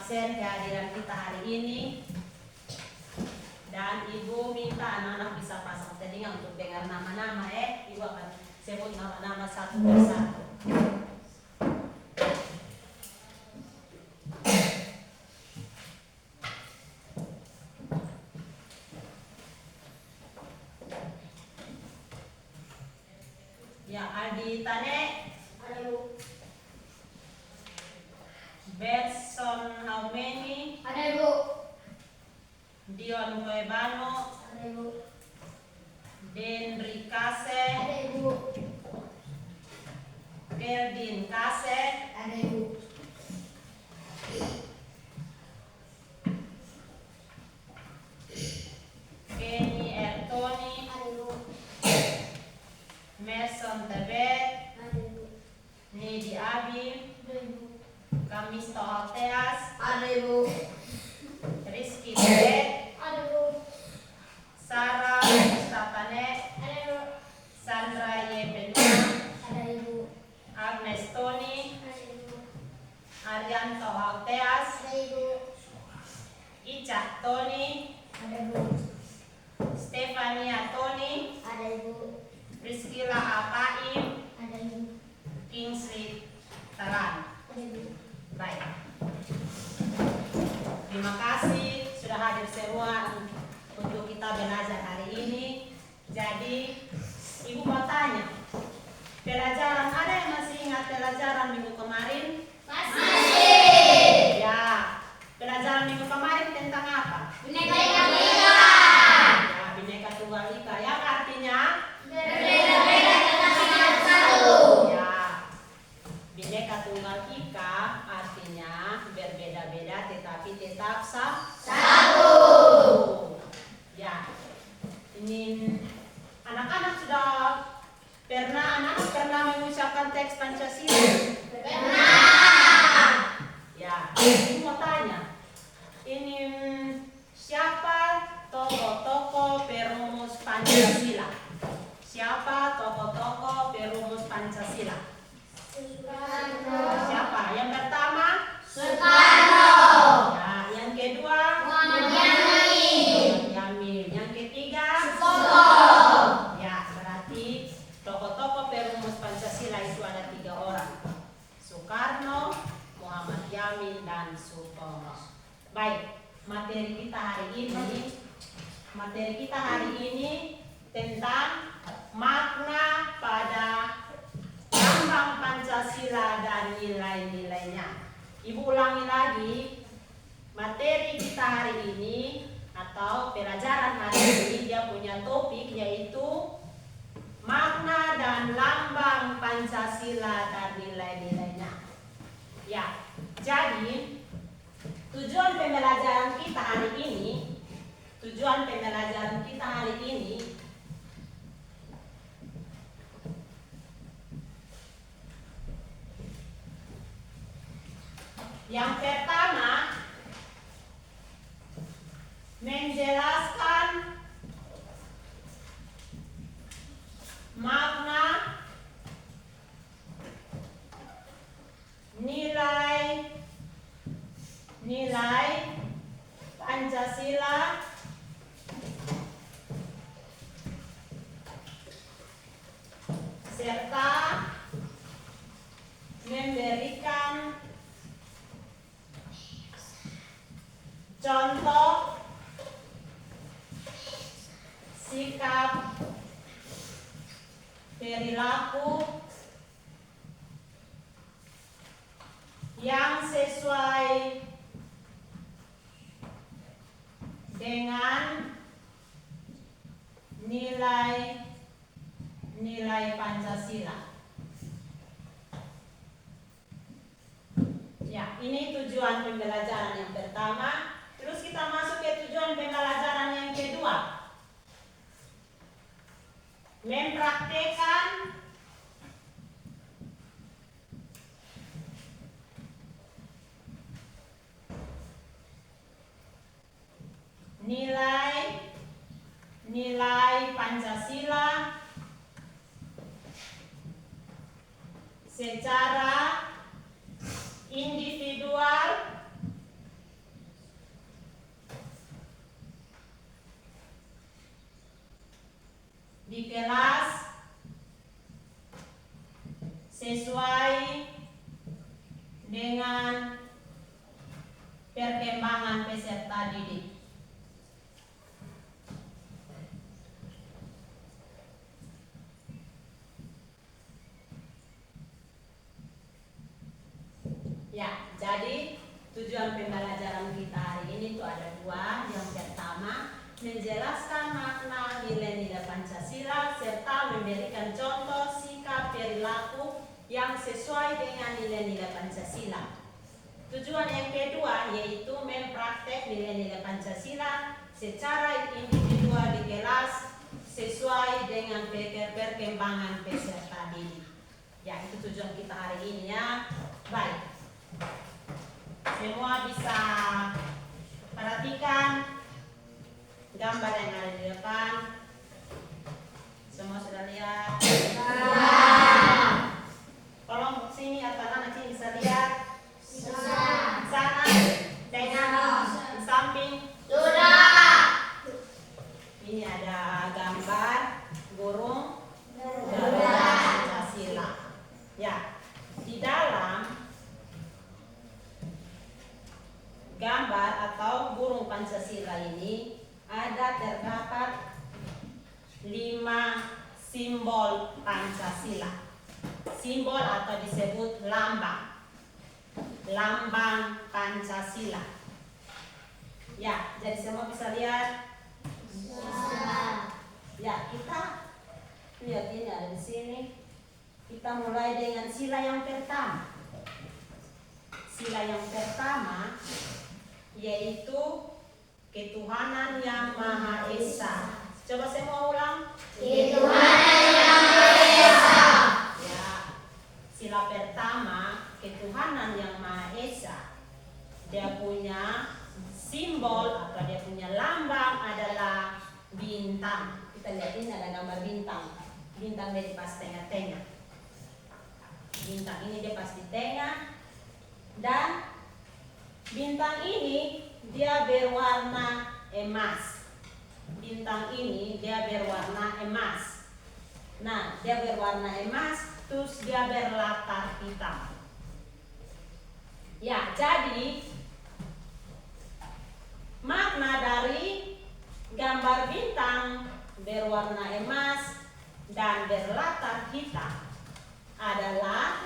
absen kehadiran kita hari ini. Dan Ibu minta anak-anak bisa pasang telinga untuk dengar nama-nama Ibu akan sebut nama-nama satu persatu. Ya, Aldi Tane. Ada Bu. Berson how many? Ada Bu. Dion Koebano. Ada Bu. Den Kase. Ada Bu. Keldin Kase. Ada Bu. Kenny Ertoni. Ada Bu. Mason Tebet. Ada Bu. Nidi Abi. Ada Bu. Kamisto Alteas. Ada Bu. Rizky Tebet. Ada Bu. Sarah Statane. Ada Bu. Sandra Yebenua. Ada Bu. Agnes Tony. Ada Bu. Arianto Alteas. Ada Bu. Icah Tony. Ada Bu. Stefania Tony. Ada Bu. Priscilla Apaim. Ada Bu. Kingsley Taran. Ada Bu. Baik. Terima kasih sudah hadir semua untuk kita belajar hari ini. Jadi, Ibu mau tanya, pelajaran ada yang masih ingat pelajaran minggu kemarin? Masih. Ya, pelajaran minggu kemarin tentang apa? Bineka Tunggal Ika. Ya, Bineka Tunggal Ika. Yang artinya? Berbeda-beda tetapi tetap satu. Ya, Bineka Tunggal Ika artinya berbeda-beda tetapi tetap Satu. Ya, ini anak-anak sudah pernah mengucapkan teks Pancasila? Pernah. Ya, ini mau tanya, ini siapa tokoh-tokoh perumus Pancasila? Siapa tokoh-tokoh perumus Pancasila? Soekarno. Siapa? Yang pertama? Soekarno. Ya, yang kedua? Muhammad Yamin. Yamin. Yang ketiga? Soekarno. Ya, berarti tokoh-tokoh perumus Pancasila itu ada 3 orang. Soekarno, Muhammad Yamin, dan Soekarno. Baik, materi kita hari ini tentang makna pada lambang Pancasila dan nilai-nilainya. Ibu ulangi lagi, materi kita hari ini atau pelajaran hari ini dia punya topik yaitu makna dan lambang Pancasila dan nilai-nilainya. Ya, jadi tujuan pembelajaran kita hari ini yang pertama menjelaskan makna, nilai Pancasila serta memberikan contoh sikap perilaku yang sesuai dengan nilai Pancasila. Ya, ini tujuan pembelajaran yang pertama. Terus kita masuk ke tujuan pembelajaran yang kedua. Mempraktekkan nilai Pancasila secara individual di kelas sesuai dengan perkembangan peserta didik. Ya, jadi tujuan pembelajaran kita hari ini itu ada dua. Yang pertama, menjelaskan makna nilai-nilai Pancasila serta memberikan contoh sikap perilaku yang sesuai dengan nilai-nilai Pancasila. Tujuan yang kedua yaitu mempraktek nilai-nilai Pancasila secara individual di kelas sesuai dengan perkembangan peserta didik. Ya, itu tujuan kita hari ini ya. Baik. Semua bisa perhatikan gambar yang ada di depan. Semua sudah lihat? Tolong sini atau anak sini bisa lihat? Sana, tengah, di samping. Ini ada gambar burung Garuda Pancasila. Ya, di dalam gambar atau burung Pancasila ini terdapat 5 simbol Pancasila. Simbol atau disebut lambang. Lambang Pancasila. Ya, jadi semua bisa lihat? Ya, kita lihat ini ada di sini. Kita mulai dengan sila yang pertama. Sila yang pertama yaitu ketuhanan yang Maha Esa. Coba semua ulang. Ketuhanan yang Maha Esa. Ya, sila pertama ketuhanan yang Maha Esa. Dia punya simbol atau dia punya lambang adalah bintang. Kita lihat ini ada gambar bintang. Bintang dia di pas tengah-tengah. Bintang ini dia pas di tengah. Dan bintang ini dia berwarna emas. Bintang ini dia berwarna emas. Nah, dia berwarna emas, terus dia berlatar hitam. Ya, jadi makna dari gambar bintang berwarna emas dan berlatar hitam adalah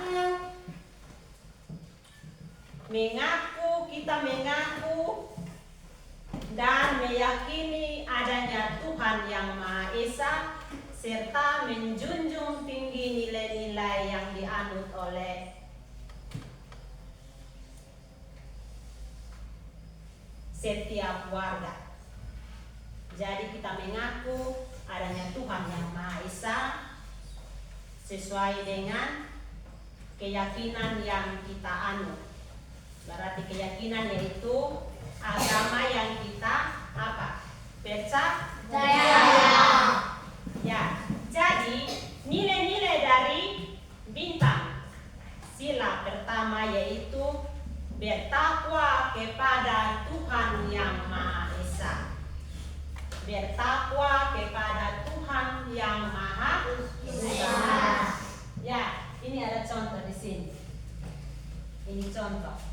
kita mengaku dan meyakini adanya Tuhan yang Maha Esa serta menjunjung tinggi nilai-nilai yang dianut oleh setiap warga. Jadi kita mengaku adanya Tuhan yang Maha Esa sesuai dengan keyakinan yang kita anut. Berarti keyakinan yaitu agama yang kita apa? Percaya. Ya, jadi nilai-nilai dari bintang sila pertama yaitu bertakwa kepada Tuhan yang Maha Esa. Bertakwa kepada Tuhan yang Maha Esa. Ya, ini ada contoh di sini. Ini contoh.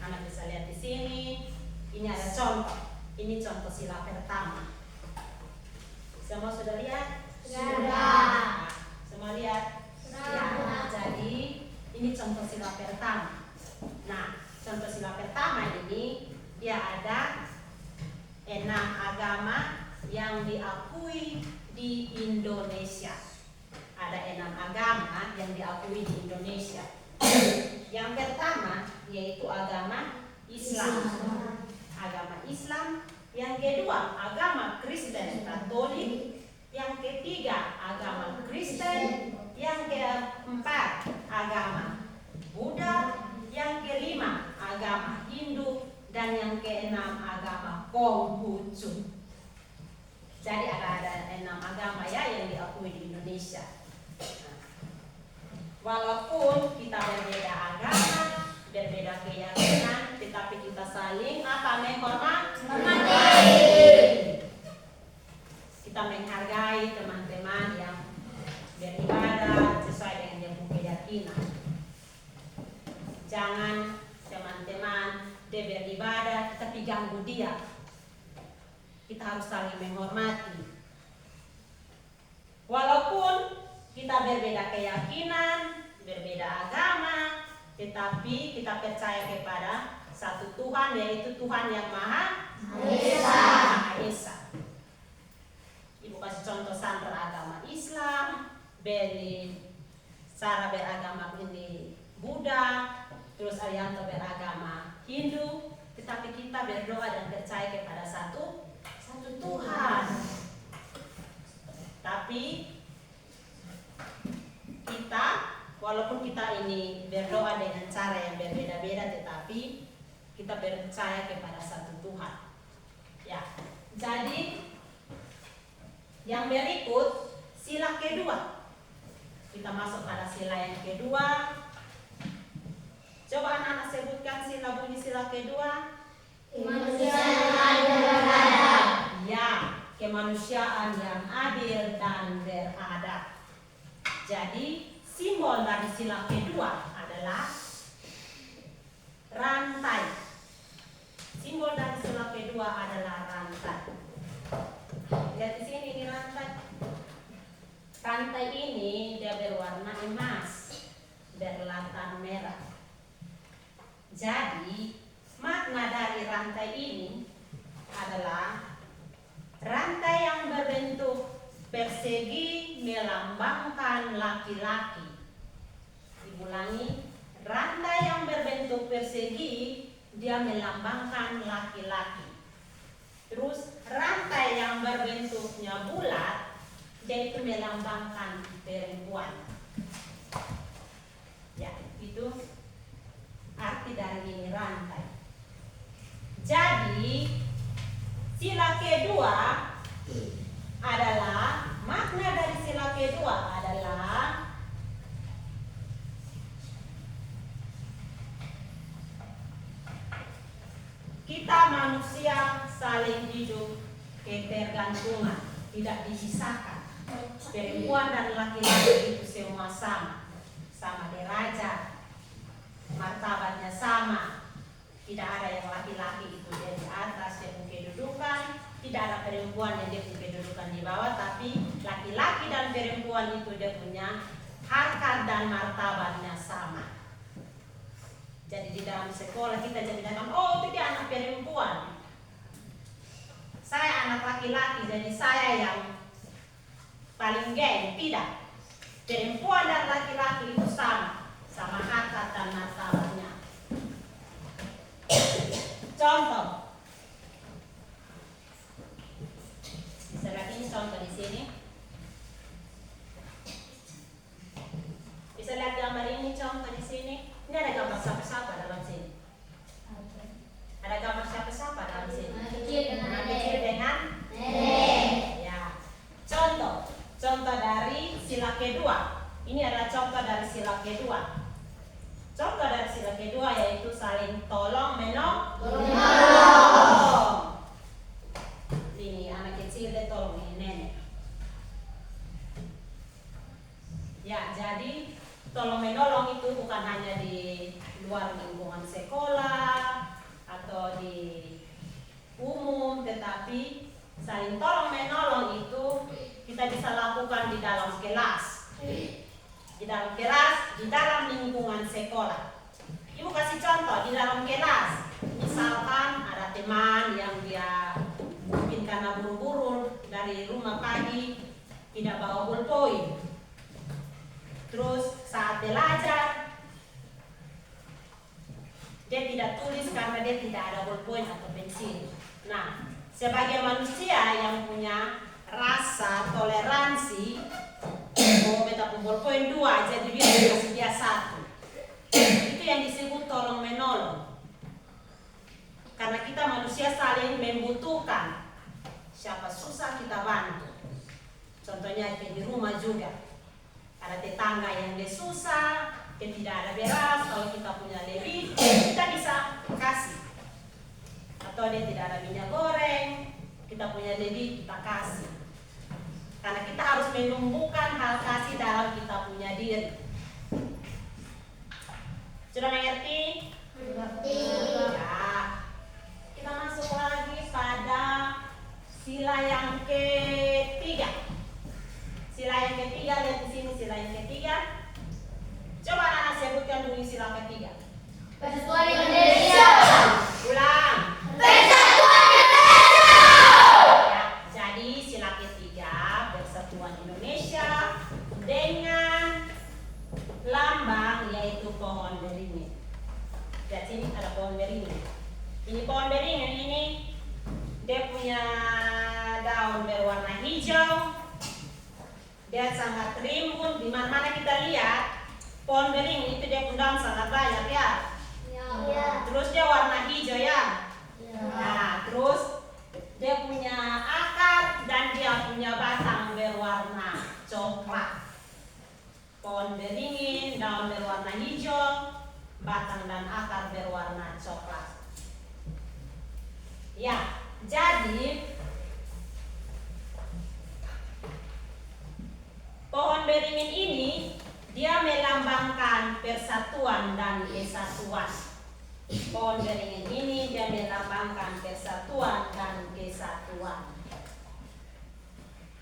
Anak bisa lihat di sini. Ini ada contoh. Ini contoh sila pertama. Semua sudah lihat? Sudah. Semua lihat? Sudah. Ya, jadi ini contoh sila pertama. Nah, contoh sila pertama ini dia ada 6 agama yang diakui di Indonesia. Ada 6 agama yang diakui di Indonesia. Yang pertama yaitu agama Islam. Agama Islam. Yang kedua agama Kristen Katolik. Yang ketiga agama Kristen. Yang keempat agama Buddha. Yang kelima agama Hindu. Dan yang keenam agama Konghucu. Jadi ada 6 agama ya yang diakui di Indonesia. Walaupun kita berbeda agama, berbeda keyakinan, tetapi kita saling apa? Menghormati. Kita kita menghargai teman-teman yang beribadah sesuai dengan dia punya keyakinan. Jangan teman-teman dia beribadah tapi ganggu dia. Kita harus saling menghormati. Walaupun kita berbeda keyakinan, berbeda agama, tetapi kita percaya kepada satu Tuhan, yaitu Tuhan yang Maha Esa. Ibu kasih contoh Sandra agama Islam, Beri Sarah beragama ini Buddha, terus Arianto beragama Hindu, tetapi kita berdoa dan percaya kepada satu Tuhan. Tapi kita, walaupun kita ini berdoa dengan cara yang berbeda-beda, tetapi kita percaya kepada satu Tuhan. Ya, jadi yang berikut sila kedua. Kita masuk pada sila yang kedua. Coba anak-anak sebutkan bunyi sila kedua. Kemanusiaan yang adil dan beradab. Ya, kemanusiaan yang adil dan beradab. Jadi simbol dari sila kedua adalah rantai. Simbol dari sila kedua adalah rantai. Lihat di sini, ini rantai. Rantai ini dia berwarna emas, berlatar merah. Jadi makna dari rantai ini adalah rantai yang berbentuk persegi melambangkan laki-laki. Diulangi, rantai yang berbentuk persegi dia melambangkan laki-laki. Terus rantai yang berbentuknya bulat dia itu melambangkan perempuan. Ya, itu arti dari ini rantai. Jadi sila kedua adalah, makna dari sila kedua adalah kita manusia saling hidup ketergantungan, tidak dipisahkan. Perempuan dan laki-laki itu semua sama, sama derajat, martabatnya sama. Tidak ada yang laki-laki itu dia di atas dia punya kedudukan, tidak ada perempuan yang dia punya kedudukan di bawah, tapi laki-laki dan perempuan itu dia punya harkat dan martabatnya sama. Jadi di dalam sekolah kita jadi datang, oh itu dia anak perempuan, saya anak laki-laki, jadi saya yang paling geng. Tidak, perempuan dan laki-laki itu sama, sama harkat dan martabatnya. Contoh, bisa lihat ini contoh di sini. Bisa lihat gambar ini contoh di sini. Ini ada gambar siapa-siapa dalam sini. Ada gambar siapa-siapa dalam sini. Anak kecil dengan ya. Contoh dari sila kedua. Ini adalah contoh dari sila kedua. Contoh dari sila kedua yaitu saling tolong menolong. Ini anak kecil dia tolong ini nenek. Ya, jadi tolong menolong itu bukan hanya di luar lingkungan sekolah atau di umum, tetapi saling tolong menolong itu kita bisa lakukan di dalam kelas. Di dalam kelas, di dalam lingkungan sekolah. Ibu kasih contoh di dalam kelas. Misalkan ada teman yang dia mungkin karena buru-buru dari rumah pagi tidak bawa bolpoin. Terus saat belajar dia tidak tulis karena dia tidak ada bolpoin atau pensil. Nah, sebagai manusia yang punya rasa toleransi, mau beta bolpoin 2, jadi dia kasih dia 1. Itu yang disebut tolong menolong. Karena kita manusia saling membutuhkan. Siapa susah kita bantu. Contohnya di rumah juga. Ada tetangga yang dia susah, dia tidak ada beras, kalau kita punya lebih, kita bisa kasih. Atau dia tidak ada minyak goreng, kita punya lebih, kita kasih. Karena kita harus menumbuhkan hal kasih dalam kita punya diri. Sudah mengerti? Mengerti. Ya. Kita masuk lagi pada sila yang ketiga. Sila yang ketiga, lihat di sini sila yang ketiga. Coba anak sebutkan dulu sila ketiga. Persatuan Indonesia. Ulang. Persatuan Indonesia. Ya, jadi sila ketiga Persatuan Indonesia dengan lambang yaitu pohon beringin. Lihat sini ada pohon beringin. Ini pohon beringin ini dia punya daun berwarna hijau. Dia sangat rimbun. Di mana kita lihat pohon beringin itu dia punya daun sangat banyak ya. Ya. Terus dia warna hijau ya. Ya. Nah, terus dia punya akar dan dia punya batang berwarna coklat. Pohon beringin, daun berwarna hijau, batang dan akar berwarna coklat. Ya, jadi pohon beringin ini dia melambangkan persatuan dan kesatuan. Pohon beringin ini dia melambangkan persatuan dan kesatuan.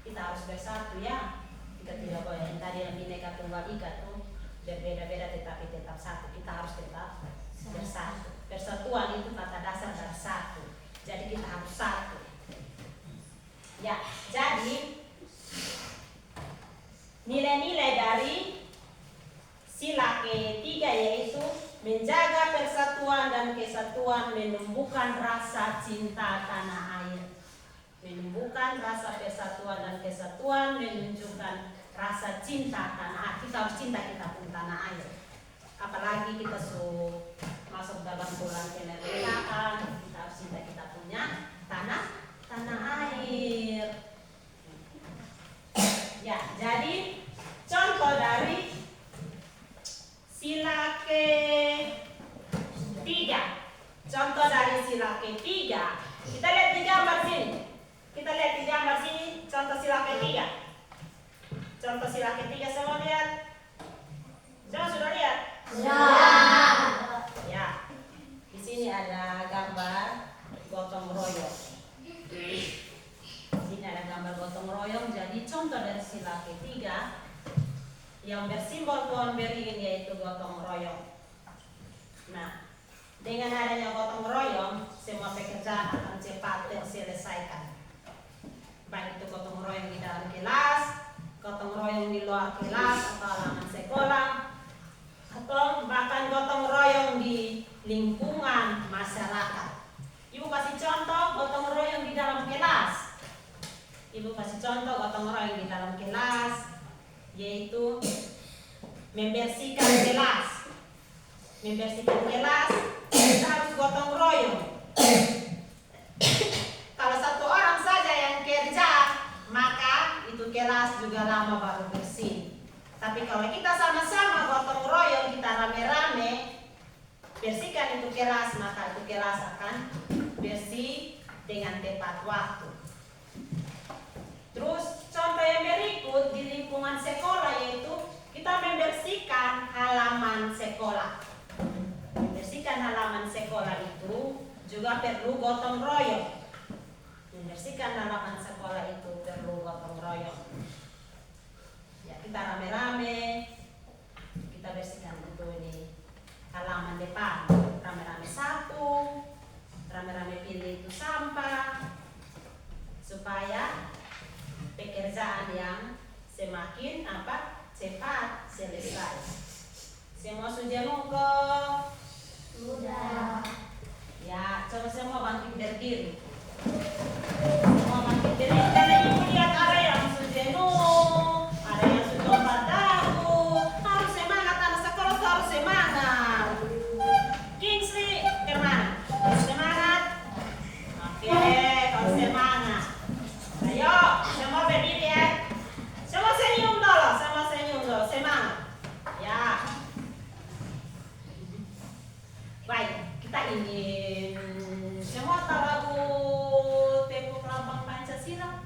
Kita harus bersatu ya. Kita tidak boleh yang tadi yang Bhinneka Tunggal Ika tuh berbeda-beda tetapi tetap satu. Kita harus tetap bersatu. Persatuan itu kata dasar dari satu. Jadi kita harus satu. Ya, jadi nilai-nilai dari sila ketiga yaitu menjaga persatuan dan kesatuan, menumbuhkan rasa cinta tanah air. Menumbuhkan rasa persatuan dan kesatuan, menunjukkan rasa cinta tanah air. Kita harus cinta kita pun tanah air. Apalagi kita masuk dalam bulan kemerdekaan, kita harus cinta kita punya tanah air. Ya, jadi contoh dari sila ketiga. Contoh dari sila ketiga. Kita lihat di gambar sini. Kita lihat di gambar sini contoh sila ketiga. Contoh sila ketiga semua lihat. Semua sudah lihat? Sudah. Ya. Di sini ada gambar gotong royong. Di sini ada gambar gotong royong. Jadi contoh dari sila ketiga yang bersimbol pohon beringin yaitu gotong royong. Nah, dengan adanya gotong royong, semua pekerjaan akan cepat terselesaikan. Baik itu gotong royong di dalam kelas, gotong royong di luar kelas atau halaman sekolah, atau bahkan gotong royong di lingkungan masyarakat. Ibu kasih contoh gotong royong di dalam kelas. Ibu kasih contoh gotong royong di dalam kelas, yaitu membersihkan kelas. Membersihkan kelas, kita harus gotong royong. Kalau satu orang saja yang kerja, maka itu kelas juga lama baru bersih. Tapi kalau kita sama-sama gotong royong, kita rame-rame bersihkan itu kelas, maka itu kelas akan bersih dengan tepat waktu. Terus contoh yang berikut di lingkungan sekolah yaitu kita membersihkan halaman sekolah. Membersihkan halaman sekolah itu juga perlu gotong royong. Membersihkan halaman sekolah itu perlu gotong royong. Ya, kita rame-rame kita bersihkan itu ini halaman depan. Rame-rame sapu, rame-rame pilih itu sampah supaya pekerjaan yang semakin cepat selesai. Semua sudah nunggu? Sudah. Ya, coba semua bangkit berdiri. Semua bangkit berdiri. Karena ibu lihat ada yang sudah nunggu, ada yang sudah lompat dagu. Harus semangat, anak sekolah tuh harus semangat. Kingsley, kemana? Semangat? Oke, harus semangat. Ayo, semua berdiri ya. Semua senyum dulu, semangat. Ya. Baik, kita ingin semua tahu lagu Tepuk Lambang Pancasila.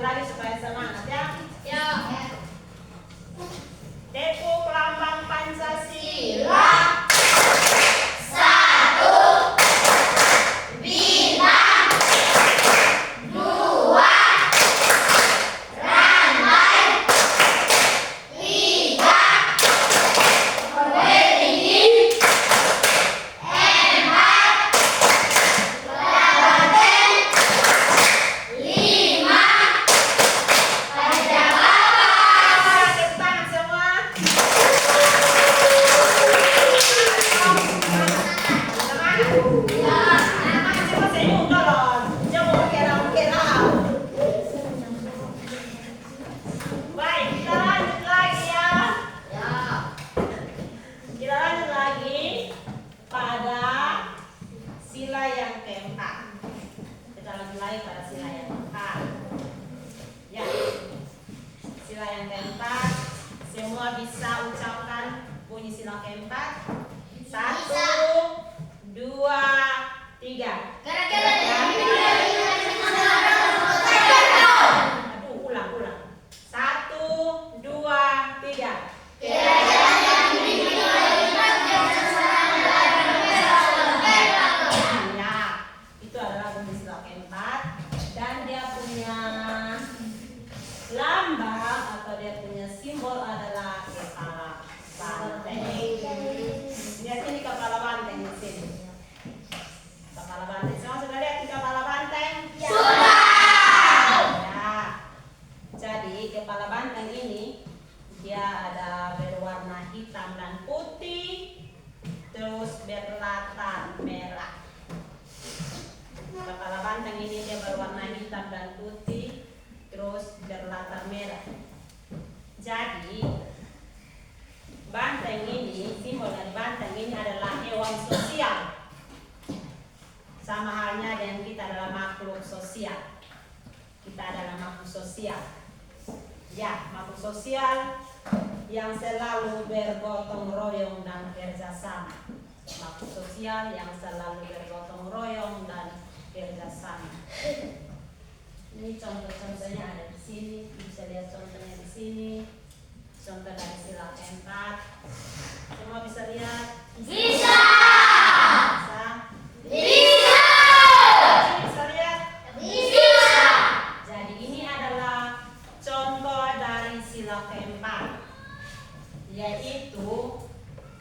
lagi supaya semangat ya. Ya. Tepuk lambang Pancasila. Satu, bintang. Dua, ramai. Tiga, berdiri. Empat, telaten. Lima, panjang kapas. Tepuk tangan semua. Semangat. Semangat semua senyum dong. Jangan kerau-kerau. Baik, kita lanjut lagi ya. Ya. Kita lanjut lagi pada sila yang keempat. Kita lanjut lagi pada sila yang keempat. Ya, sila yang keempat. Semua bisa ucapkan bunyi sila keempat. 1, 2, 3. Aduh, ulang. 1, 2, 3. Ya, itu adalah bunyi sila keempat dan dia punya lambang atau dia punya simbol adalah kepala banteng. Lihat ini kepala banteng di sini. Kepala banteng. Semua sudah lihat di kepala banteng? Ya. Jadi kepala banteng ini dia ada berwarna hitam dan putih, terus berlatar merah. Kepala banteng ini dia berwarna hitam dan putih, terus berlatar merah. Jadi banteng ini, simbol dari banteng ini adalah hewan sosial. Sama halnya dengan kita adalah makhluk sosial. Kita adalah makhluk sosial. Ya, makhluk sosial yang selalu bergotong royong dan kerjasama. Makhluk sosial yang selalu bergotong royong dan kerjasama. Ini contoh-contohnya ada di sini. Bisa lihat contohnya di sini. Contoh dari sila keempat. Semua bisa lihat? Bisa. Bisa? Bisa lihat? Bisa. Jadi ini adalah contoh dari sila keempat, yaitu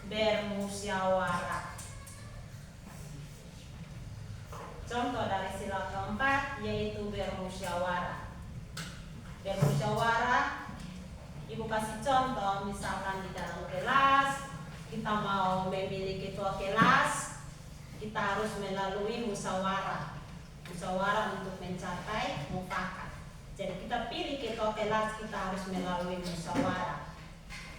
bermusyawarah. Contoh dari sila keempat yaitu bermusyawarah. Bermusyawarah, Ibu kasih contoh, misalkan di dalam kelas kita mau memilih ketua kelas, kita harus melalui musyawarah. Musyawarah untuk mencapai mufakat. Jadi kita pilih ketua kelas, kita harus melalui musyawarah.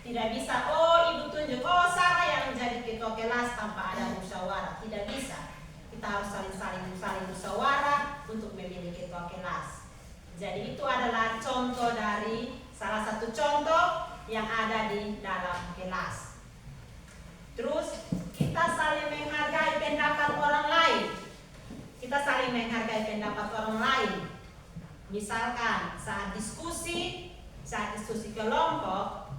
Tidak bisa, oh ibu tunjuk, oh Sarah yang jadi ketua kelas tanpa ada musyawarah. Tidak bisa. Kita harus saling musyawarah untuk memilih ketua kelas. Jadi itu adalah contoh dari salah satu contoh yang ada di dalam kelas. Terus kita saling menghargai pendapat orang lain. Kita saling menghargai pendapat orang lain. Misalkan saat diskusi kelompok,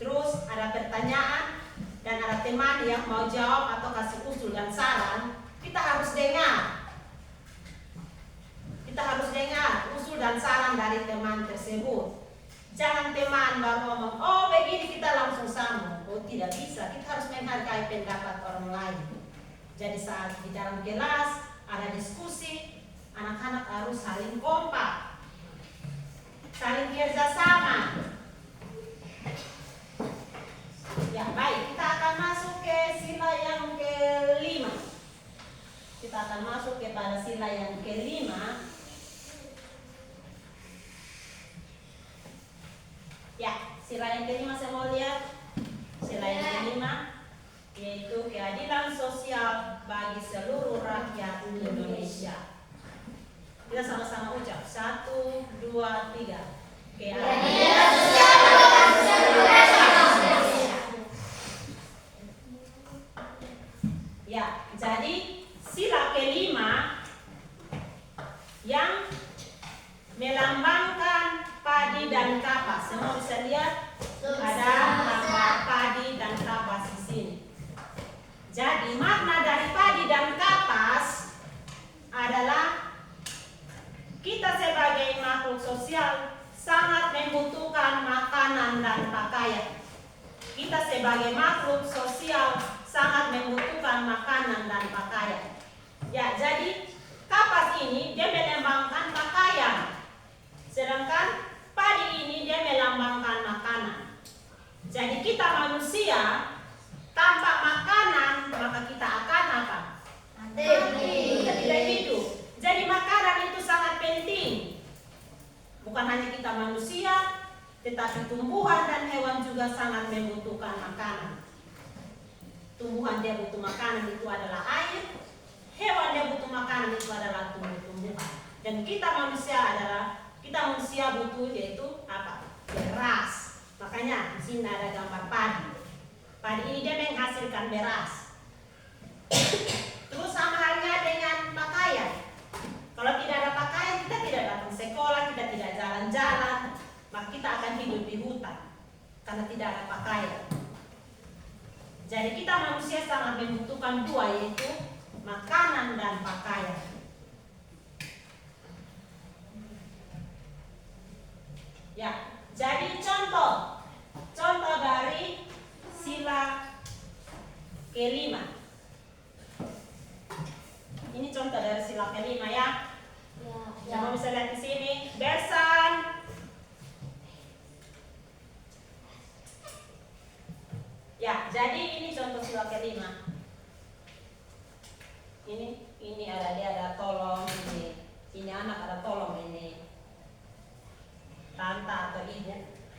terus ada pertanyaan dan ada teman yang mau jawab atau kasih usul dan saran, kita harus dengar. Kita harus dengar usul dan saran dari teman tersebut. Jangan teman baru ngomong, oh begini kita langsung sambung. Oh tidak bisa, kita harus menghargai pendapat orang lain. Jadi saat di dalam kelas ada diskusi, anak-anak harus saling kompak, saling kerjasama. Ya baik, kita akan masuk ke sila yang kelima. Kita akan masuk kepada sila yang kelima. Ya, sila yang kelima saya mau lihat. Sila yang kelima yaitu keadilan sosial bagi seluruh rakyat Indonesia. Kita sama-sama ucap 1, 2, 3. Keadilan sosial bagi seluruh rakyat Indonesia. Ya, jadi sila kelima yang melambangkan padi dan kapas. Semua bisa lihat ada lambang padi dan kapas di sini. Jadi makna dari padi dan kapas adalah kita sebagai makhluk sosial sangat membutuhkan makanan dan pakaian. Kita sebagai makhluk sosial sangat membutuhkan makanan dan pakaian. Ya, jadi kapas ini dia melambangkan pakaian, sedangkan padi ini dia melambangkan makanan. Jadi kita manusia tanpa makanan maka kita akan apa? Mati. Kita tidak hidup. Jadi makanan itu sangat penting. Bukan hanya kita manusia, tetapi tumbuhan dan hewan juga sangat membutuhkan makanan. Tumbuhan dia butuh makanan itu adalah air, hewan dia butuh makanan itu adalah tumbuh-tumbuhan. Dan kita manusia butuh yaitu apa? Beras. Makanya di sini ada gambar padi. Padi ini dia menghasilkan beras. Terus sama halnya dengan pakaian. Kalau tidak ada pakaian, kita tidak datang sekolah, kita tidak jalan-jalan, maka kita akan hidup di hutan karena tidak ada pakaian. Jadi kita manusia sangat membutuhkan dua, yaitu makanan dan pakaian. Ya, jadi contoh dari sila kelima. Ini contoh dari sila kelima ya. Kamu bisa lihat di sini, besan. Ya, jadi ini contoh sila kelima. Ini ada tolong ini anak ada tolong ini tante atau ibu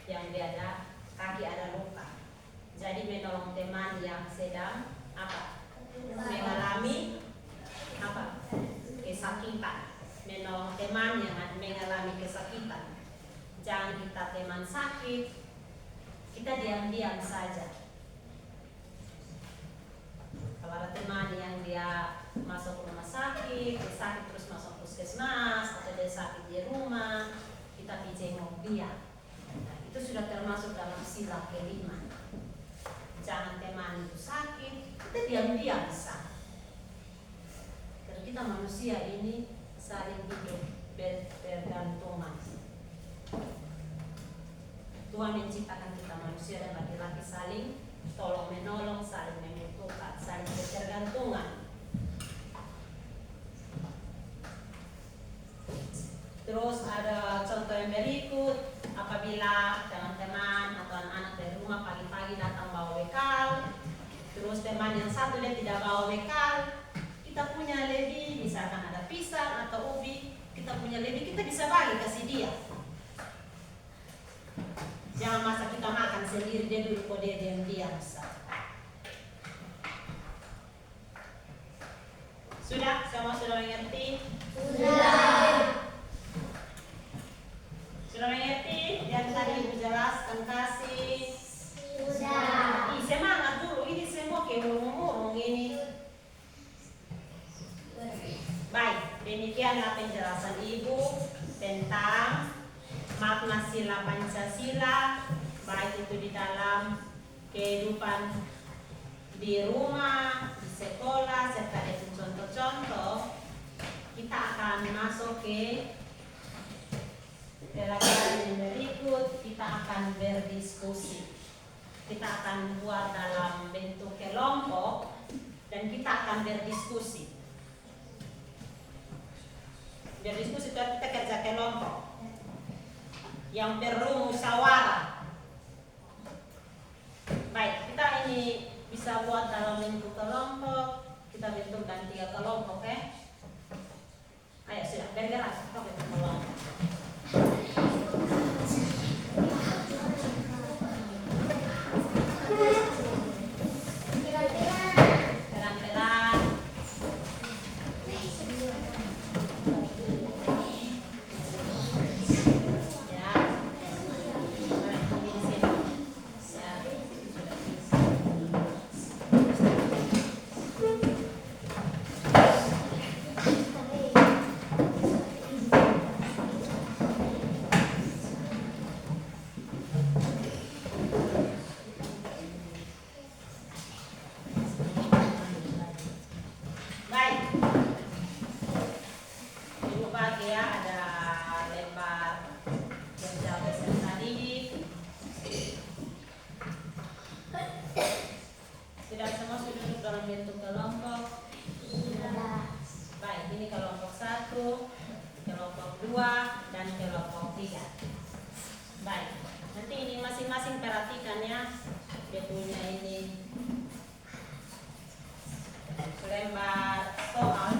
yang dia ada kaki ada luka. Jadi menolong teman yang sedang apa? Mengalami apa? Kesakitan. Menolong teman yang mengalami kesakitan. Jangan kita teman sakit, kita diam-diam saja. Kalau ada teman yang dia masuk rumah sakit, dia sakit terus masuk puskesmas, atau dia sakit di rumah, kita jenguk dia. Nah, itu sudah termasuk dalam sila kelima. Jangan teman itu sakit, kita diam-diam saja. Karena kita manusia ini saling hidup bergantungan. Tuhan menciptakan kita manusia dan laki-laki saling tolong menolong, saling membutuhkan, saling bergantungan. Terus ada contoh yang berikut, apabila teman-teman atau anak-anak dari rumah pagi-pagi datang bawa bekal, terus teman yang satu dia tidak bawa bekal, kita punya lebih, misalkan ada pisang atau ubi, kita punya lebih, kita bisa bagi kasih dia. Jangan masa kita makan sendiri, dia dulu kok dia diam-diam. Sudah? Semua sudah mengerti? Sudah. Sudah mengerti? Yang tadi Ibu jelaskan kasih. Sudah. Semangat dulu, ini semua kayak murung-murung ini. Baik, demikianlah penjelasan Ibu tentang makna sila Pancasila, baik itu di dalam kehidupan di rumah, di sekolah, serta itu contoh-contoh. Kita akan masuk ke pelajaran yang berikut. Kita akan berdiskusi. Kita akan buat dalam bentuk kelompok dan kita akan berdiskusi. Berdiskusi itu kita kerja kelompok yang perlu musyawarah. Baik, kita ini bisa buat dalam bentuk kelompok. Kita bentukkan 3 kelompok, oke? Ayo sudah, bergerak ke kelompok. Pelan-pelan. masing-masing perhatikan ya. Dia punya ini lembar soal.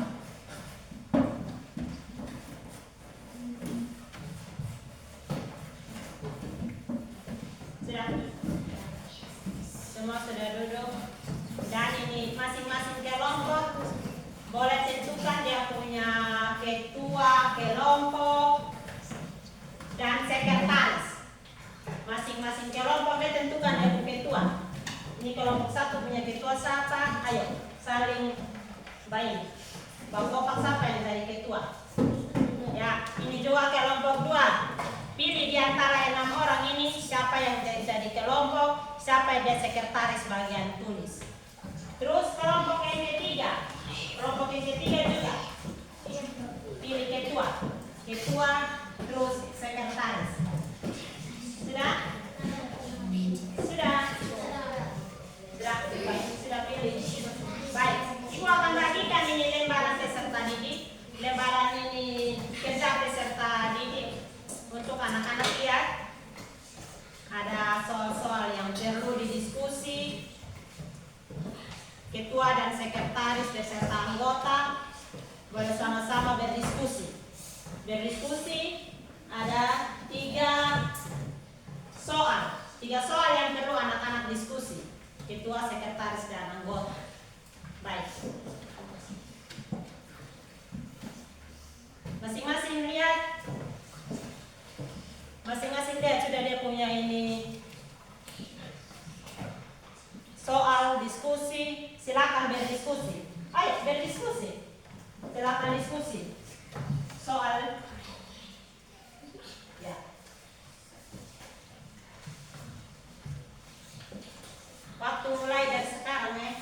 Sudah? Semua sudah duduk. Dan ini masing-masing kelompok boleh tentukan dia punya ketua kelompok dan sekretaris. Masing-masing kelompok dia tentukan dia punya ketua. Ini kelompok satu punya ketua siapa? Ayo saling baik. Bang Kopak siapa yang jadi ketua? Ya, ini juga kelompok dua. Pilih di antara 6 orang ini siapa yang jadi kelompok, siapa yang jadi sekretaris bagian tulis. Terus kelompok yang ketiga. Kelompok yang ketiga juga. Pilih ketua. Ketua terus sekretaris. Sudah? Sudah? Sudah, baik, sudah pilih. Baik, Ibu akan bagikan ini lembaran peserta didik. Lembaran ini kerja peserta didik untuk anak-anak lihat. Ada soal-soal yang perlu didiskusi. Ketua dan sekretaris beserta anggota boleh sama-sama berdiskusi. Berdiskusi ada 3 soal. 3 soal yang perlu anak-anak diskusi. Ketua, sekretaris, dan anggota. Baik. Masing-masing lihat. Masing-masing lihat sudah dia punya ini soal diskusi. Silakan berdiskusi. Ayo berdiskusi. Silakan diskusi. Soal. Ya. Waktu mulai dari sekarang ya.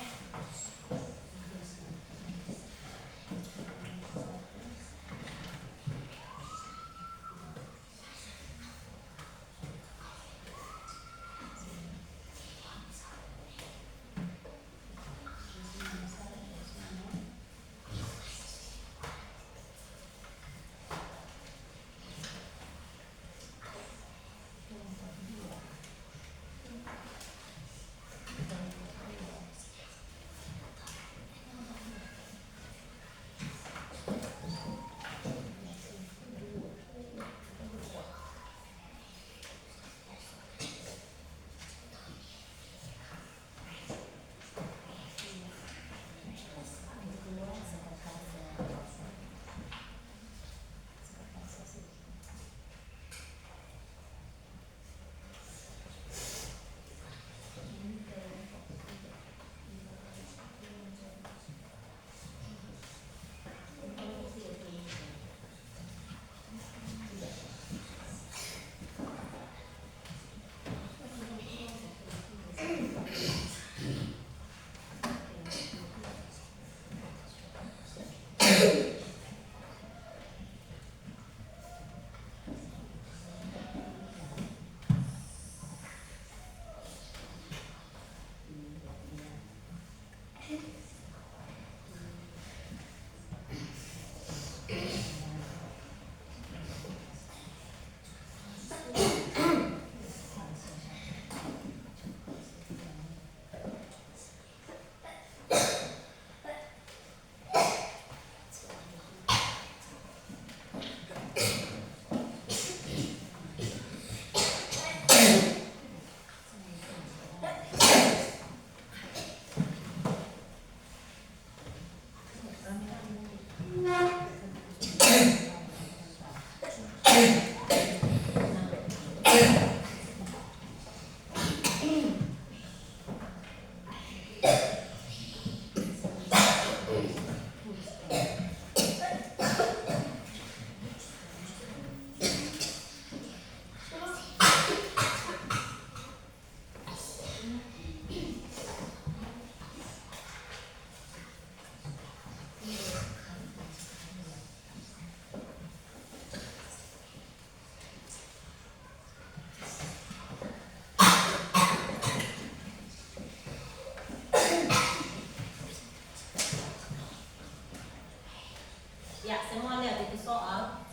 Ya, semua lihat itu soal.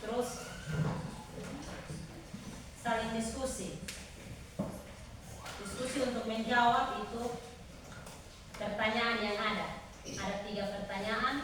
Terus saling diskusi. berdiskusi untuk menjawab itu pertanyaan yang ada. Ada 3 pertanyaan.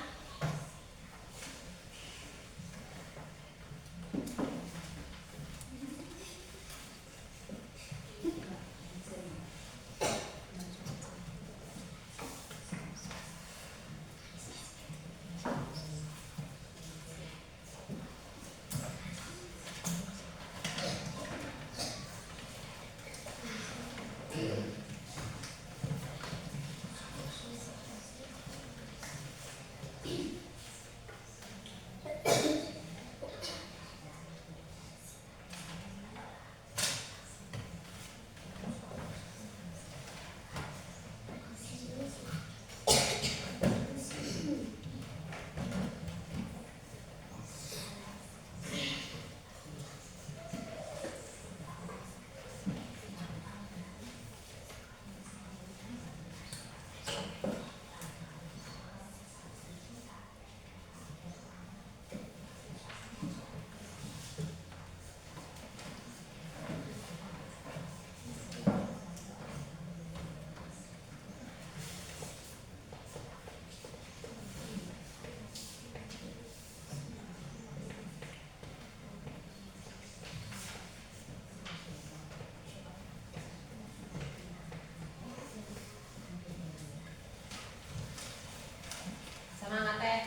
Semangat teh.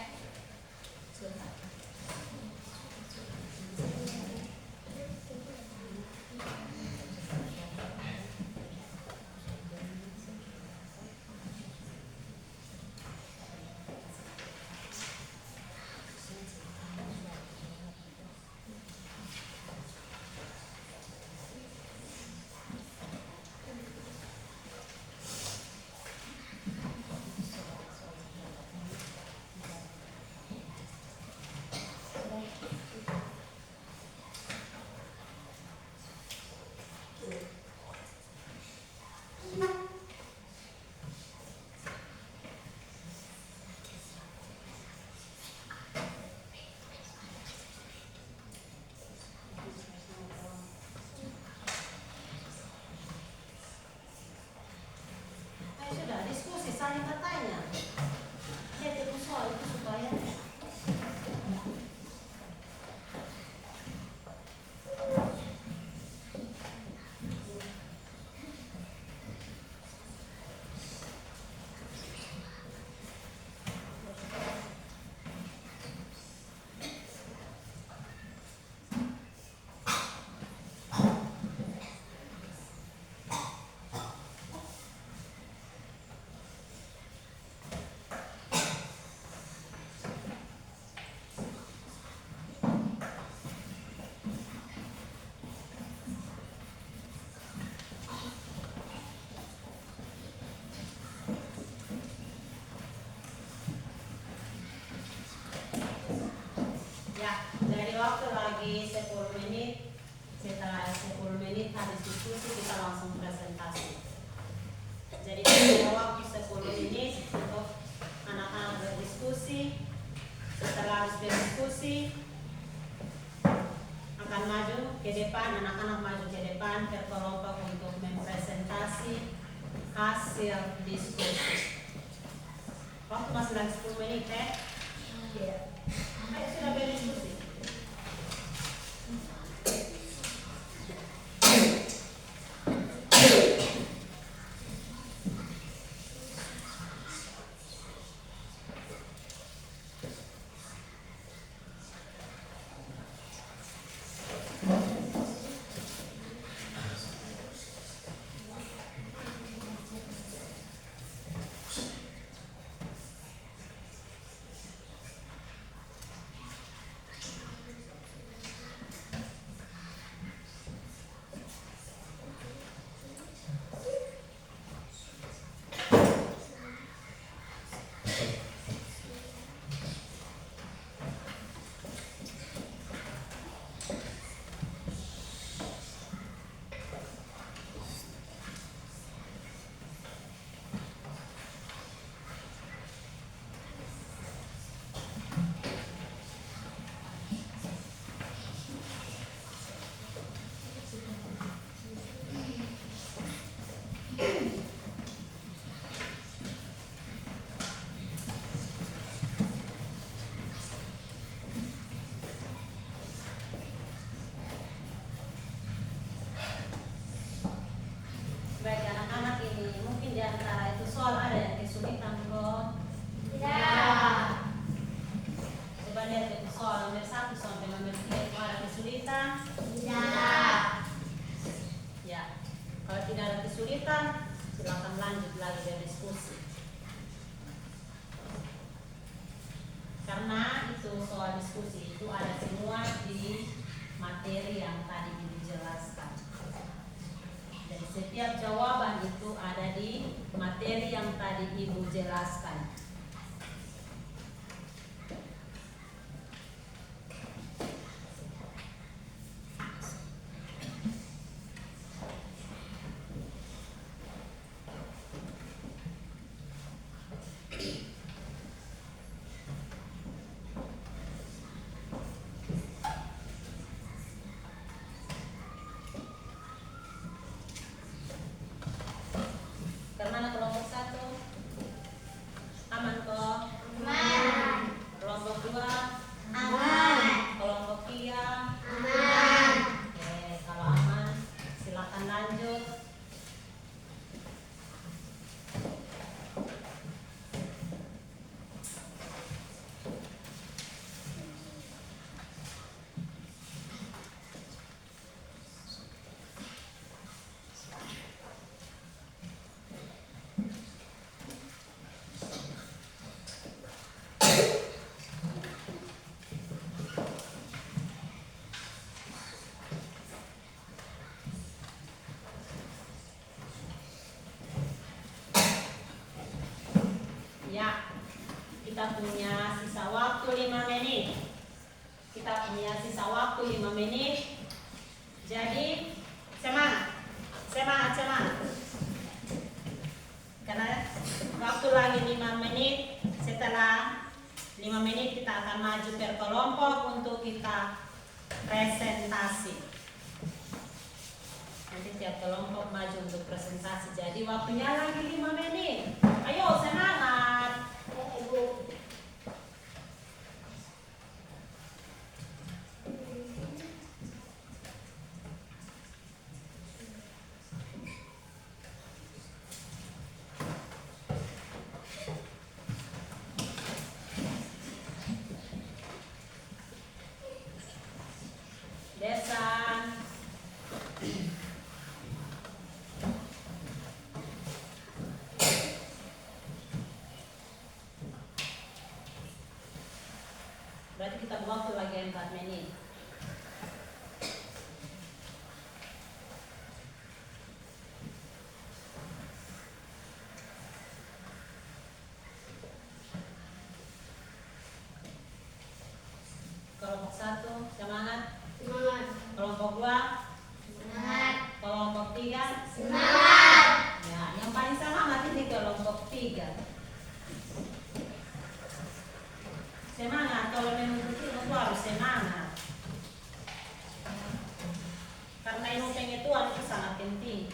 Sudah diskusi saling bertanya. Jadi soal itu supaya waktu lagi 10 menit. Setelah 10 menit habis diskusi kita langsung presentasi. Jadi ada waktu 10 menit untuk anak-anak berdiskusi. Setelah habis berdiskusi akan maju ke depan, anak-anak maju ke depan berkelompok untuk mempresentasi hasil diskusi. Waktu masih lagi 10 menit ya. Ayo sudah berdiskusi. Setiap jawaban itu ada di materi yang tadi Ibu jelaskan. Kemana kelompok 1? Aman kok? Aman. Kelompok 2? Aman. Kelompok 3? Aman. Oke, kalau aman silakan lanjut. Ya, kita punya sisa waktu 5 menit. Kita punya sisa waktu 5 menit. Jadi, semangat. Semangat, semangat. Karena waktu lagi 5 menit. Setelah 5 menit kita akan maju per kelompok untuk kita presentasi. Nanti tiap kelompok maju untuk presentasi. Jadi waktunya lagi 5 menit. Ayo semangat. Ibu. Desan. Berarti kita waktu lagi 4 menit. Kelompok 1, semangat. Semangat. Kelompok 2, Semangat. kelompok 3. Semangat. Ya, yang paling semangat ini kelompok 3. Semangat, kalau menuntut ilmu harus semangat. Karena ilmu pengetahuan itu sangat penting.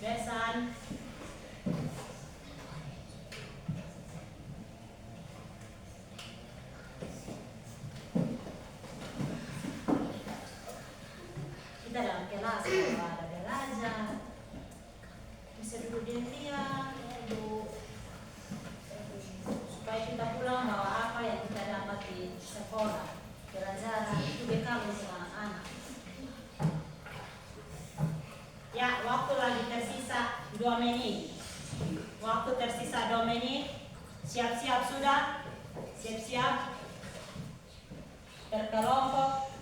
Besan. Kita dalam kelas kalau ada belajar bisa duduk diam-diam, supaya kita pulang bawa apa yang kita dapat di sekolah, pelajaran itu bekal untuk anak-anak. Ya, waktu lagi tersisa 2 menit. Waktu tersisa 2 menit. Siap-siap sudah? Siap-siap? Berkelompok.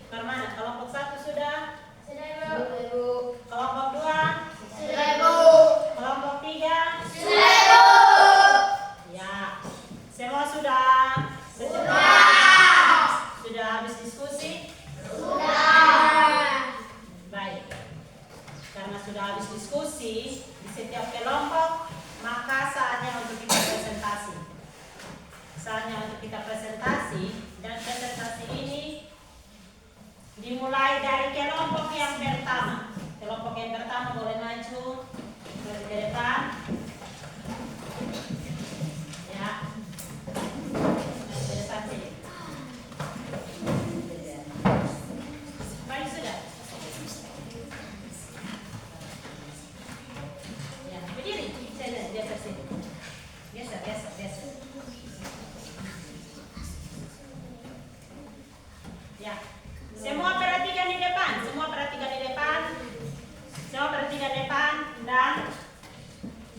Kemana? Kelompok 1 ke depan. Ya. Ke depan sini. Maju sudah. Ya, berdiri. Saya dia ke sini. Geser. Ya. Semua perhatikan di depan. Dan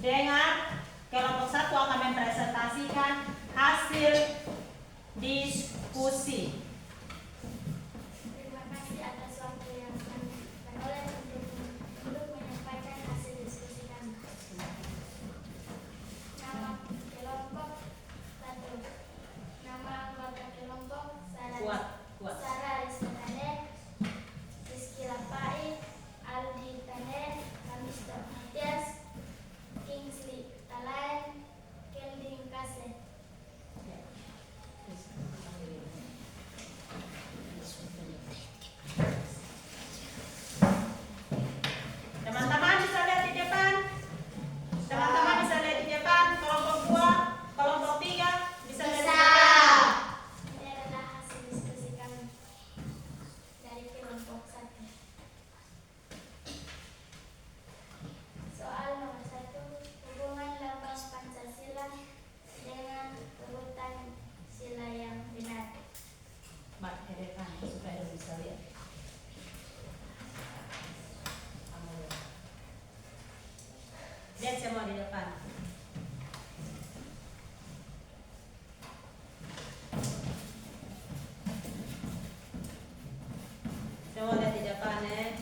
dengar kelompok 1 akan mempresentasikan hasil diskusi. Terima kasih atas waktu yang kami peroleh untuk menyampaikan hasil diskusi kami. Nama kelompok 1. Nama anggota kelompok Kuat. Sarah Rizky, Rizky Lapai, Aldi Tane, Kamisto Matias, Kingsley Talayan, Kelding Kase. Teman-teman bisa lihat di depan. Kelompok 2, kelompok 3 bisa lihat di depan. Ini adalah hasil diskusi kami dari kelompok 1. Soal nomor 1, hubungan lambang Pancasila dengan urutan sila yang benar. Mak, ke depan supaya bisa lihat. Lihat semua di depan. Semua lihat di depan ya.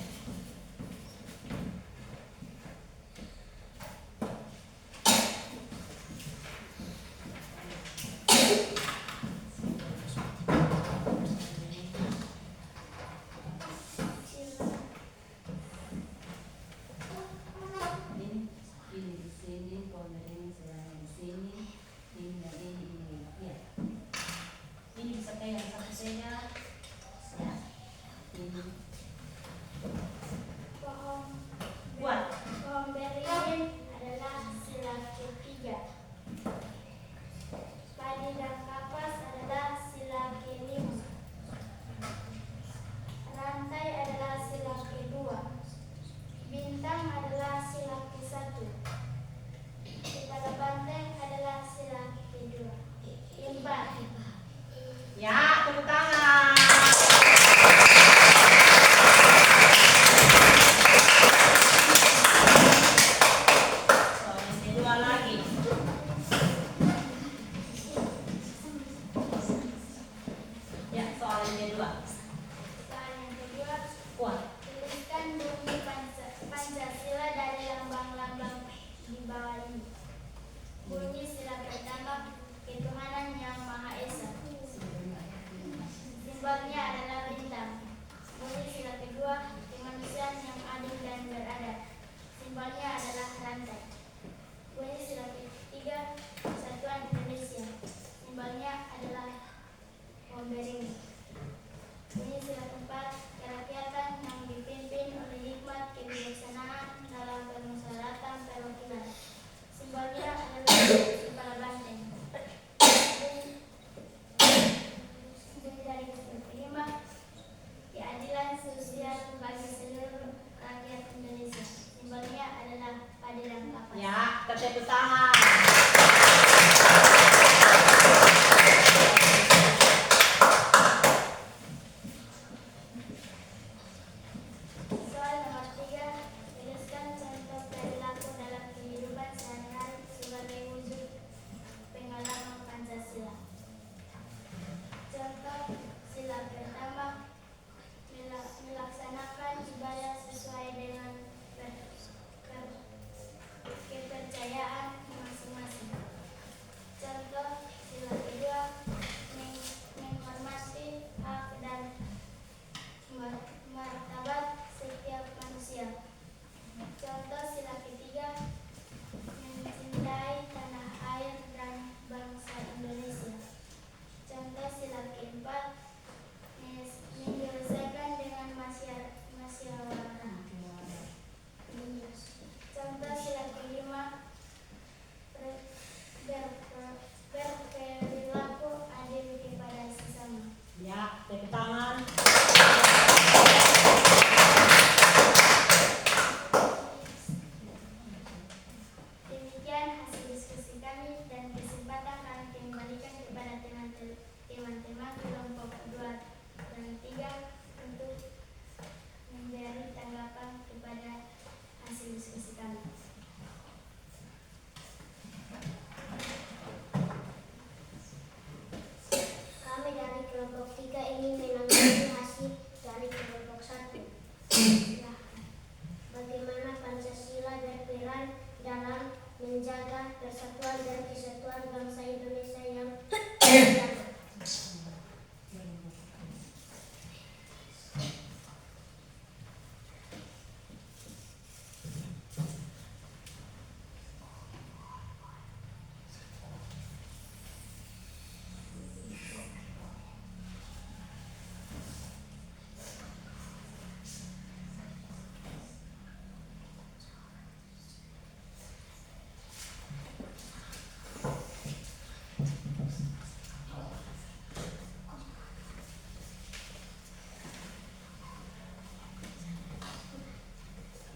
Bagaimana Pancasila berperan dalam menjaga persatuan dan kesatuan bangsa Indonesia yang bersama?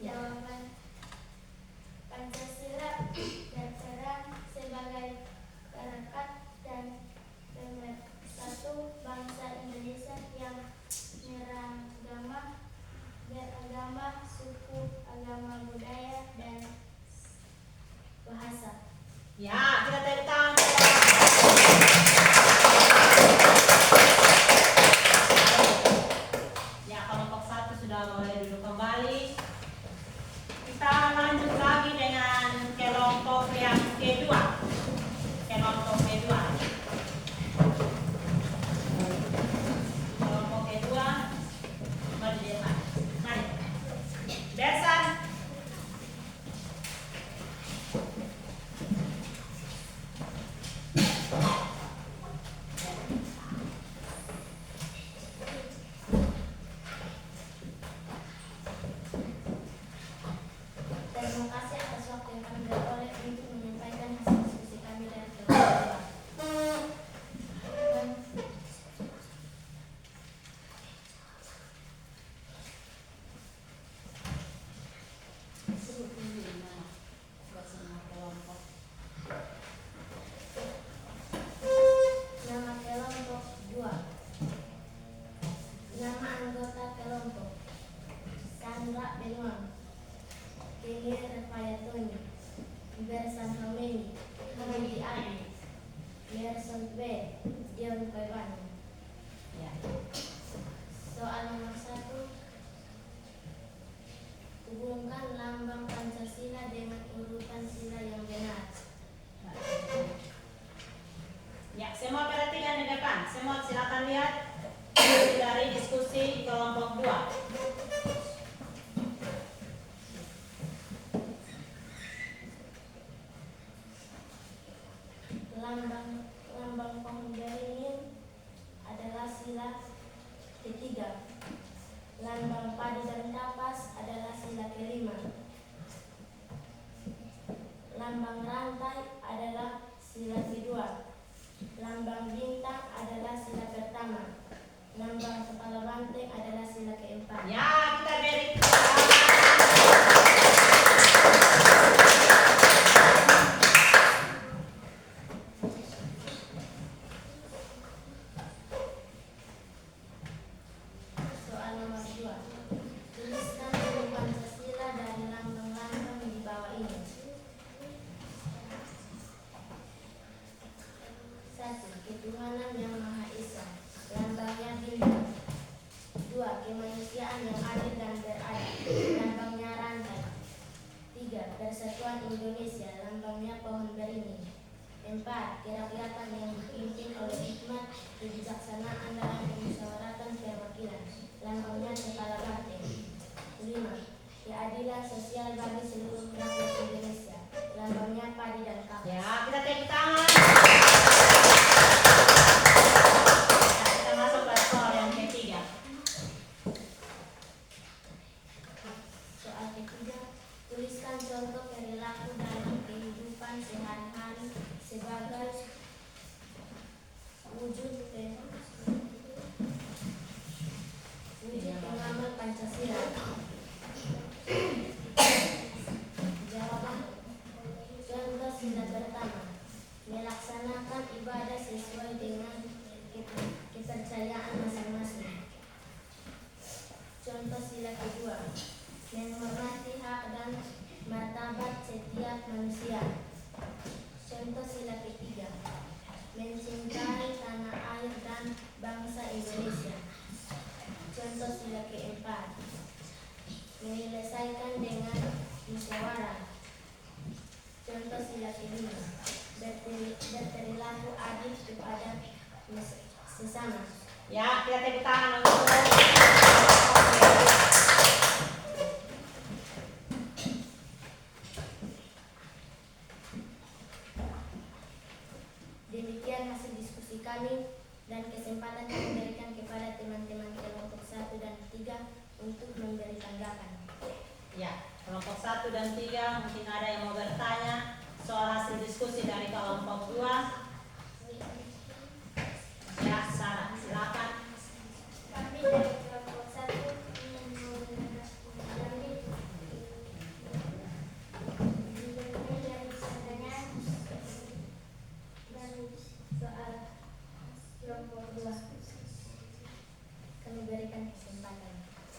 Jawaban: Pancasila berperan sebagai perekat dan pemersatu bangsa Indonesia yang beragama, suku, agama, budaya, dan bahasa. Ya, kita tepuk tangan. Ya, kelompok 1 sudah boleh duduk kembali. Kita lanjut lagi dengan kelompok yang kedua. Kelompok kedua. Kelompok kedua. Mari di depan. Mari. Besan. Terima kasih atas waktu yang kami peroleh untuk menyampaikan hasil diskusi kami dari kelompok kedua. Sebut dulu nama buat semua kelompok. Nama kelompok 2. Nama anggota kelompok: Sandra Benoang, Kenny Rafayatoni, Bersan Hameni, Hamidi Adi, Gerson B, Dion Paiwan. Ya. Soal nomor 1. Hubungkan lambang Pancasila dengan urutan sila yang benar. Ya, semua perhatikan di depan. Semua silakan lihat dari diskusi kelompok 2. Lambang pohon beringin adalah sila ketiga. Lambang padi dan kapas adalah sila kelima. Lambang rantai adalah sila kedua. Lambang bintang adalah sila pertama. Lambang kepala banteng adalah sila keempat. Ya, kita beri. Soal nomor 2. Tuliskan nilai Pancasila dari lambang-lambang di bawah ini. 1. Ketuhanan yang Maha Esa. Lambangnya bintang. 2. Kemanusiaan yang adil dan beradab. Lambangnya rantai. 3. Persatuan Indonesia. Lambangnya pohon beringin. 4. Kerakyatan yang dipimpin oleh hikmat, kebijaksanaan dalam kemusyawaratan perwakilan. Lambangnya kepala banteng. 5. Keadilan sosial bagi seluruh rakyat Indonesia. Lambangnya padi dan kapas. Ya, kita tepuk tangan. Ya, kita masuk ke soal yang ketiga. Soal ketiga. Tuliskan contoh perilaku dalam kehidupan sehari-hari sebagai wujud pengamal Pancasila. Jawaban: contoh sila pertama, melaksanakan ibadah sesuai dengan kepercayaan masing-masing. Contoh sila kedua, menghormati hak dan martabat setiap manusia. Contoh sila ketiga, mencintai tanah air dan bangsa Indonesia. Contoh sila keempat, menyelesaikan dengan musyawarah. Contoh sila kelima, berperilaku adil kepada sesama. Ya, kita tepuk tangan untuk Demikian hasil diskusi kami dan kesempatan yang diberikan kepada teman-teman kelompok 1 dan 3 untuk memberi tanggapan. ya, kelompok 1 dan 3 mungkin ada yang mau bertanya soal hasil diskusi dari kelompok 2. Ya, Sarah, silakan. Kami dari kelompok 1 soal kelompok 2. Kami berikan kesempatan.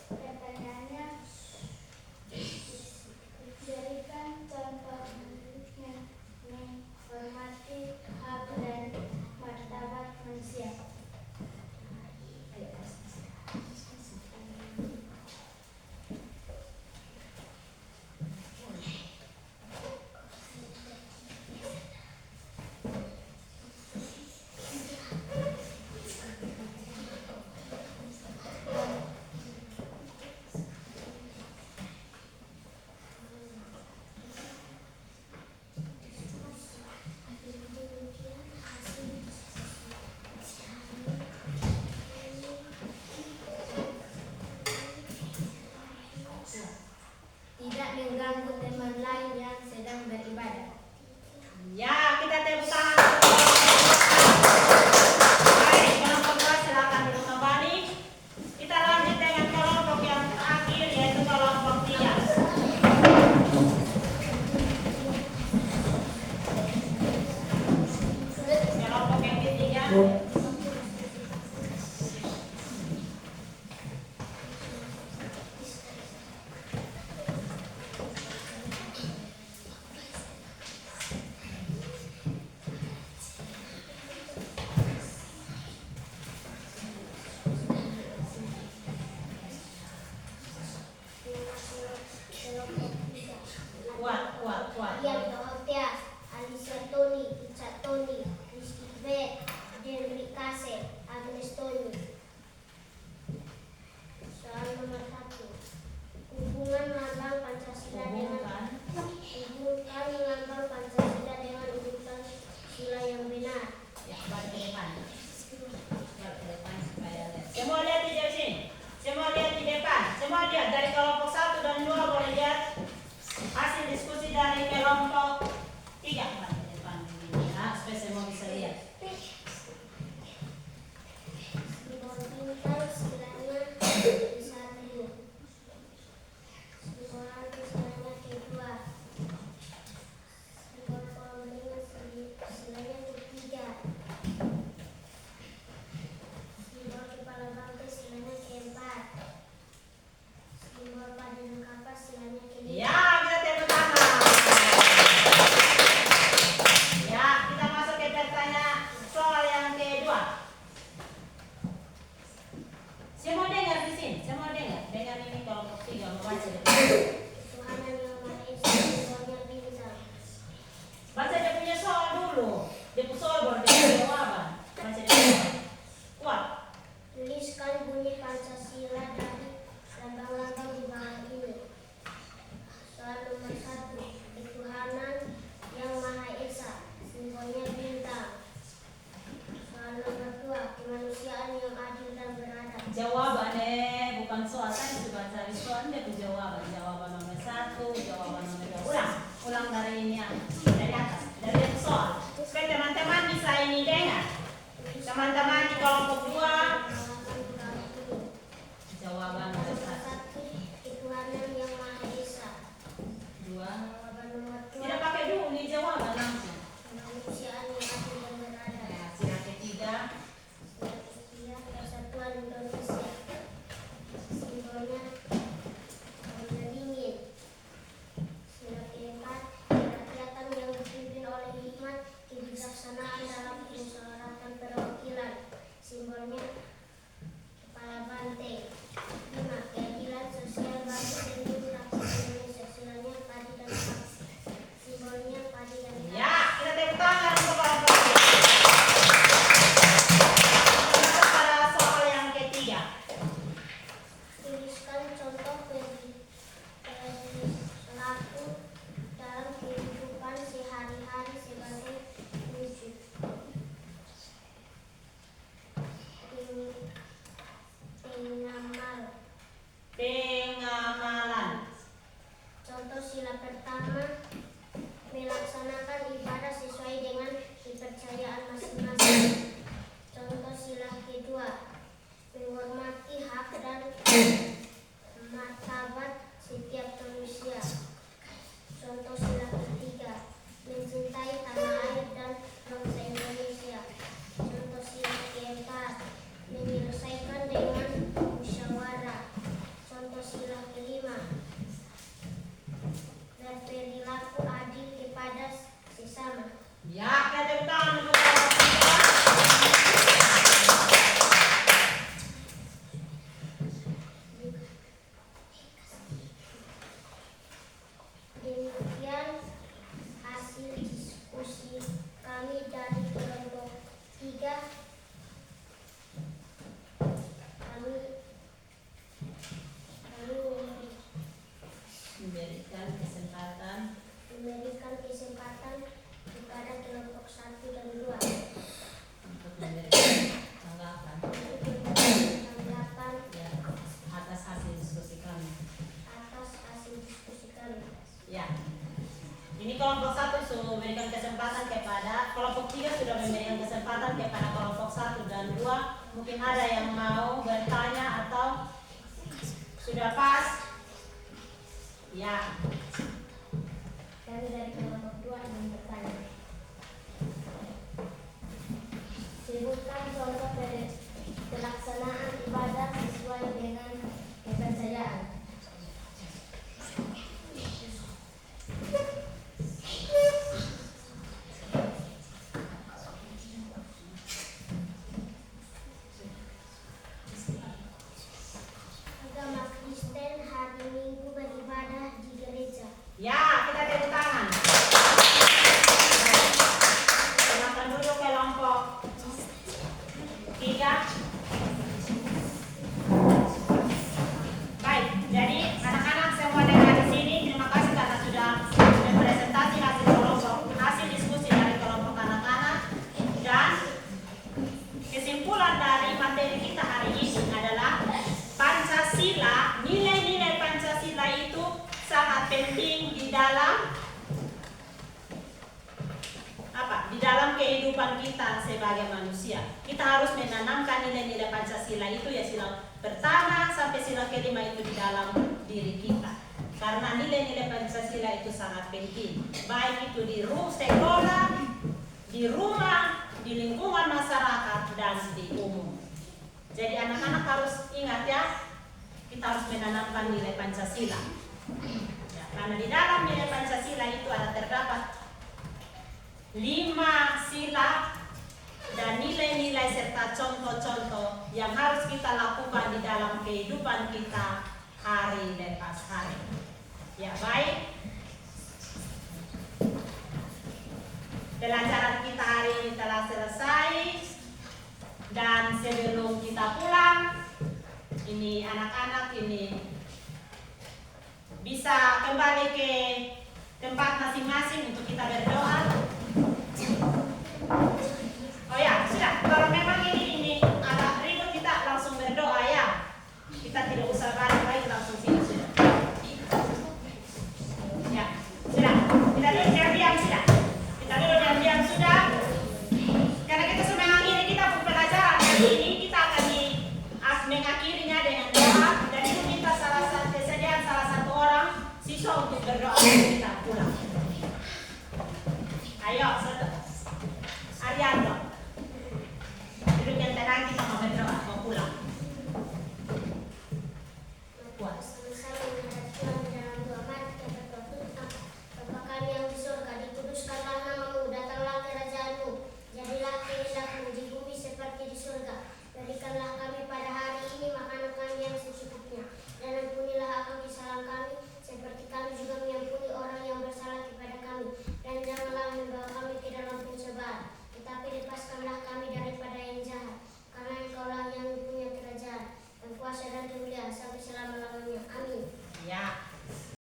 Pertanyaannya, berikan contoh yang menghormati hak dan martabat manusia. Tidak mengganggu teman lain yang sedang beribadah. Ya, kita tepuk tangan. Baik, kelompok 2 silakan duduk kembali. Kita lanjut dengan kelompok yang terakhir yaitu kelompok 3. Kelompok yang ketiga. Kuat. Yang Dorothea, Alicia Tony, Ica Tony, Rizky Bet, Henry Kase, Agnes Tony. Soal nomor 1. Hubungan lambang Pancasila dengan hubungkan lambang Pancasila dengan urutan sila yang benar. Ya, balik ke depan. Balik ke depan supaya lihat. Semua lihat di sini. Semua lihat di depan. Semua lihat dari kelompok 1 dan 2 boleh lihat hasil diskusi dari kelompok 3. Balik ke depan ya, supaya semua bisa lihat. Bintang silanya ke-1, simbol silanya ke-2, simbol pemeringatan silanya ke-3, simbol kepala bangkai silanya ke-4, simbol paduan kapas silanya ke-5. Ya, kita tepuk tangan. Ya, kita masuk ke pertanyaan soal yang kedua. Semua dengar di sini, semua dengar. Dengar ini kelompok 3 membaca. Tuhanan yang Maha Esa, simbolnya bintang. Baca dia punya soal dulu. Dia punya soal baru dia punya jawaban. Baca dia soal. Kuat. Tuliskan bunyi Pancasila dari lambang-lambang di bawah ini. Soal nomor 1. Ketuhanan yang Maha Esa, simbolnya bintang. Soal nomor 2. Kemanusiaan yang adil dan beradab. Jawabannya bukan soal tadi sudah cari soal dia punya jawaban. Jawaban nomor 1, jawaban nomor 2. Ulang dari ini ya. Dari atas, dari soal. Supaya teman-teman bisa ini dengar. Teman-teman di kelompok 2. Jawaban nomor 1. Ketuhanan yang Maha Esa. 2. Jawaban nomor 2. Tidak pakai dulu nih jawaban langsung. Kemanusiaan yang adil dan beradab. Ya, sila ketiga. Ketiga, Persatuan Indonesia. Simbolnya warna dingin. Sila keempat, kerakyatan yang dipimpin oleh hikmat kebijaksanaan dalam kemusyawaratan perwakilan. Simbolnya martabat setiap manusia. Contoh sila ketiga, mencintai tanah air dan bangsa Indonesia. Contoh sila keempat, menyelesaikan dengan musyawarah. Contoh sila kelima, berperilaku adil kepada sesama. Ya, kita tepuk tangan untuk kelompok 3. Demikian hasil diskusi kami dari kelompok 3. Kami memberikan kesempatan kepada kelompok 1 dan 2 untuk memberikan tanggapan ya, atas hasil diskusi kami. Ya, ini kelompok 1 sudah memberikan kesempatan kepada kelompok 3 sudah memberikan kesempatan kepada kelompok 1 dan 2. Mungkin ada yang mau bertanya atau sudah pas? Ya. Kami dari kelompok 2 ingin bertanya. Sebutkan contoh pelaksanaan ibadah sesuai dengan kepercayaan. Agama Kristen hari Minggu beribadah di gereja. Ya, kita tepuk tangan. Silakan dulu kelompok 3. Baik, jadi anak-anak semua dengar di sini. Terima kasih karena sudah mempresentasi hasil diskusi dari kelompok anak-anak. Dan kesimpulan dari materi kita hari ini adalah Pancasila, nilai-nilai Pancasila itu sangat penting di dalam di dalam kehidupan kita sebagai manusia. Kita harus menanamkan nilai-nilai Pancasila itu ya, sila pertama sampai sila kelima itu di dalam diri kita. Karena nilai-nilai Pancasila itu sangat penting, baik itu di sekolah, di rumah, di lingkungan masyarakat, dan di umum. Jadi anak-anak harus ingat ya, kita harus menanamkan nilai Pancasila. Ya, karena di dalam nilai Pancasila itu ada terdapat 5 sila dan nilai-nilai serta contoh-contoh yang harus kita lakukan di dalam kehidupan kita hari lepas hari. Ya, baik. Pelajaran kita hari ini telah selesai. Dan sebelum kita pulang, ini anak-anak ini bisa kembali ke tempat masing-masing untuk kita berdoa. Oh ya, sudah. Kalau memang ini agak ribet, kita langsung berdoa ya. Kita tidak usah balik-balik, langsung sini sudah. Ya, sudah. Kita dulu diam-diam sudah. Kita dulu diam-diam sudah. Karena kita sudah mengakhiri kita pelajaran hari ini, kita akan mengakhirinya dengan doa. Dan itu kita kesediaan salah satu orang siswa untuk berdoa untuk kita pulang. Ayo, Arianto. Duduk yang tenang, kita mau berdoa, mau pulang. Kuat. Bapa kami yang di surga, dikuduskanlah namamu, datanglah kerajaanmu, jadilah kehendakmu di bumi seperti di surga. Berikanlah kami pada hari ini makanan kami yang secukupnya, dan ampunilah akan kesalahan kami, seperti kami juga mengampuni orang yang bersalah kepada kami. Dan janganlah membawa kami ke dalam pencobaan, tetapi lepaskanlah kami daripada yang jahat. Karena Engkaulah yang punya kerajaan, dan kuasa dan kemuliaan sampai selama-lamanya. Amin. Ya.